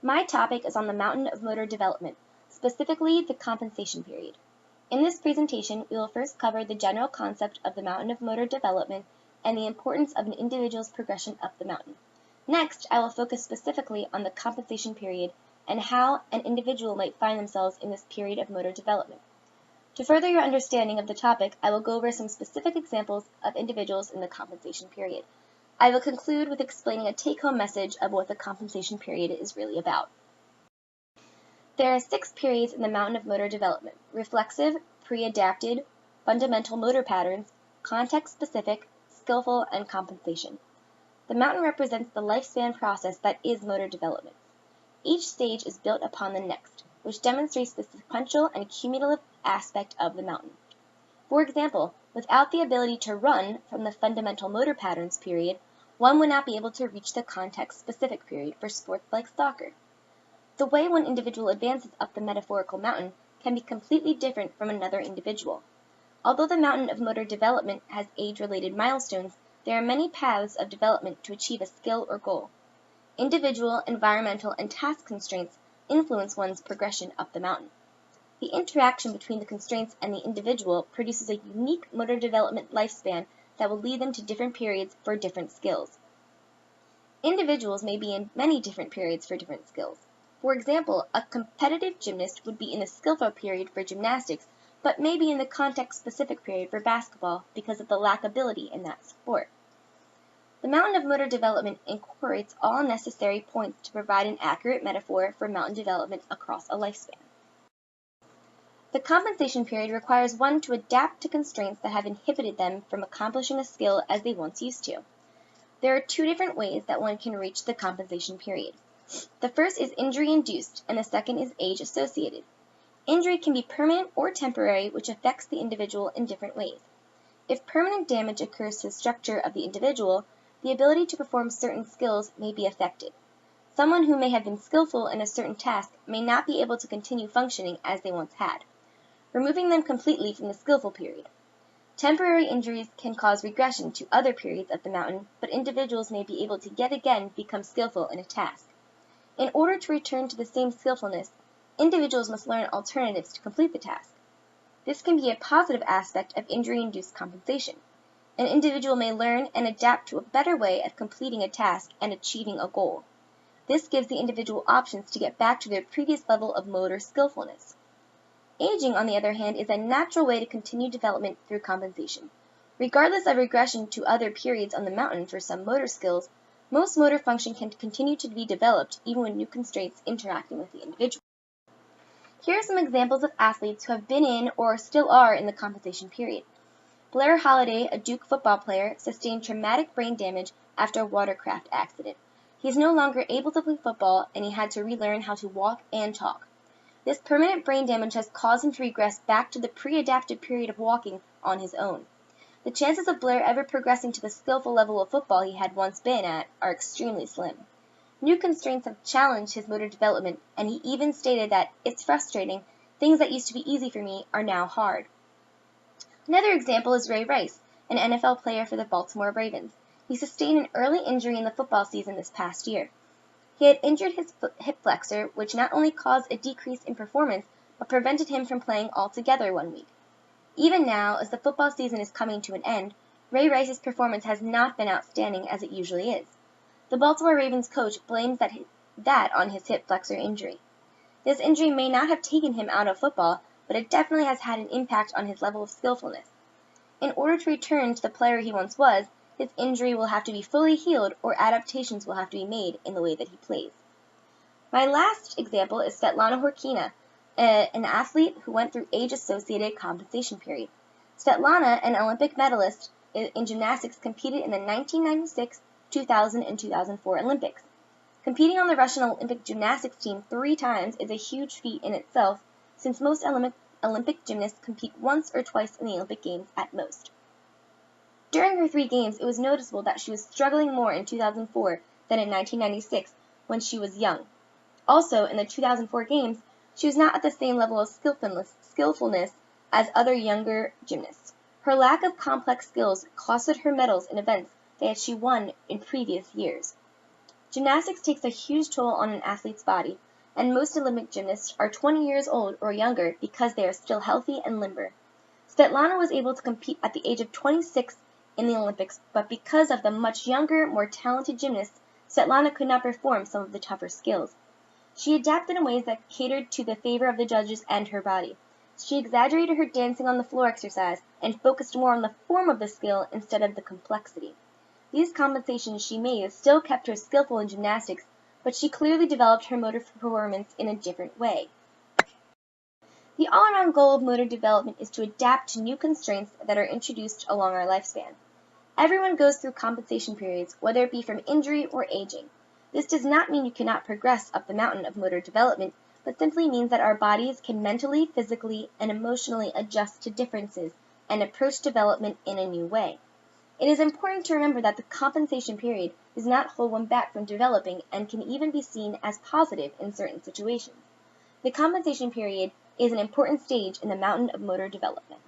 My topic is on the mountain of motor development, specifically the compensation period. In this presentation, we will first cover the general concept of the mountain of motor development and the importance of an individual's progression up the mountain. Next, I will focus specifically on the compensation period and how an individual might find themselves in this period of motor development. To further your understanding of the topic, I will go over some specific examples of individuals in the compensation period. I will conclude with explaining a take-home message of what the compensation period is really about. There are 6 periods in the mountain of motor development: reflexive, pre-adapted, fundamental motor patterns, context-specific, skillful, and compensation. The mountain represents the lifespan process that is motor development. Each stage is built upon the next, which demonstrates the sequential and cumulative aspect of the mountain. For example, without the ability to run from the fundamental motor patterns period, one would not be able to reach the context-specific period for sports like soccer. The way one individual advances up the metaphorical mountain can be completely different from another individual. Although the mountain of motor development has age-related milestones, there are many paths of development to achieve a skill or goal. Individual, environmental, and task constraints influence one's progression up the mountain. The interaction between the constraints and the individual produces a unique motor development lifespan that will lead them to different periods for different skills. Individuals may be in many different periods for different skills. For example, a competitive gymnast would be in the skillful period for gymnastics, but may be in the context-specific period for basketball because of the lack of ability in that sport. The mountain of motor development incorporates all necessary points to provide an accurate metaphor for mountain development across a lifespan. The compensation period requires one to adapt to constraints that have inhibited them from accomplishing a skill as they once used to. There are 2 different ways that one can reach the compensation period. The first is injury-induced, and the second is age-associated. Injury can be permanent or temporary, which affects the individual in different ways. If permanent damage occurs to the structure of the individual, the ability to perform certain skills may be affected. Someone who may have been skillful in a certain task may not be able to continue functioning as they once had, removing them completely from the skillful period. Temporary injuries can cause regression to other periods of the mountain, but individuals may be able to yet again become skillful in a task. In order to return to the same skillfulness, individuals must learn alternatives to complete the task. This can be a positive aspect of injury-induced compensation. An individual may learn and adapt to a better way of completing a task and achieving a goal. This gives the individual options to get back to their previous level of motor skillfulness. Aging, on the other hand, is a natural way to continue development through compensation. Regardless of regression to other periods on the mountain for some motor skills, most motor function can continue to be developed even with new constraints interacting with the individual. Here are some examples of athletes who have been in or still are in the compensation period. Blair Holliday, a Duke football player, sustained traumatic brain damage after a watercraft accident. He is no longer able to play football, and he had to relearn how to walk and talk. This permanent brain damage has caused him to regress back to the pre-adaptive period of walking on his own. The chances of Blair ever progressing to the skillful level of football he had once been at are extremely slim. New constraints have challenged his motor development, and he even stated that, "It's frustrating. Things that used to be easy for me are now hard." Another example is Ray Rice, an NFL player for the Baltimore Ravens. He sustained an early injury in the football season this past year. He had injured his hip flexor, which not only caused a decrease in performance, but prevented him from playing altogether one week. Even now, as the football season is coming to an end, Ray Rice's performance has not been outstanding as it usually is. The Baltimore Ravens coach blames that on his hip flexor injury. This injury may not have taken him out of football, but it definitely has had an impact on his level of skillfulness. In order to return to the player he once was, his injury will have to be fully healed or adaptations will have to be made in the way that he plays. My last example is Svetlana Horkina, an athlete who went through age-associated compensation period. Svetlana, an Olympic medalist in gymnastics, competed in the 1996, 2000, and 2004 Olympics. Competing on the Russian Olympic gymnastics team 3 times is a huge feat in itself, since most Olympic gymnasts compete once or twice in the Olympic Games at most. During her 3 games, it was noticeable that she was struggling more in 2004 than in 1996, when she was young. Also, in the 2004 Games, she was not at the same level of skillfulness as other younger gymnasts. Her lack of complex skills costed her medals in events that she won in previous years. Gymnastics takes a huge toll on an athlete's body, and most Olympic gymnasts are 20 years old or younger because they are still healthy and limber. Svetlana was able to compete at the age of 26 in the Olympics, but because of the much younger, more talented gymnasts, Svetlana could not perform some of the tougher skills. She adapted in ways that catered to the favor of the judges and her body. She exaggerated her dancing on the floor exercise and focused more on the form of the skill instead of the complexity. These compensations she made still kept her skillful in gymnastics, but she clearly developed her motor performance in a different way. The all-around goal of motor development is to adapt to new constraints that are introduced along our lifespan. Everyone goes through compensation periods, whether it be from injury or aging. This does not mean you cannot progress up the mountain of motor development, but simply means that our bodies can mentally, physically, and emotionally adjust to differences and approach development in a new way. It is important to remember that the compensation period does not hold one back from developing and can even be seen as positive in certain situations. The compensation period is an important stage in the mountain of motor development.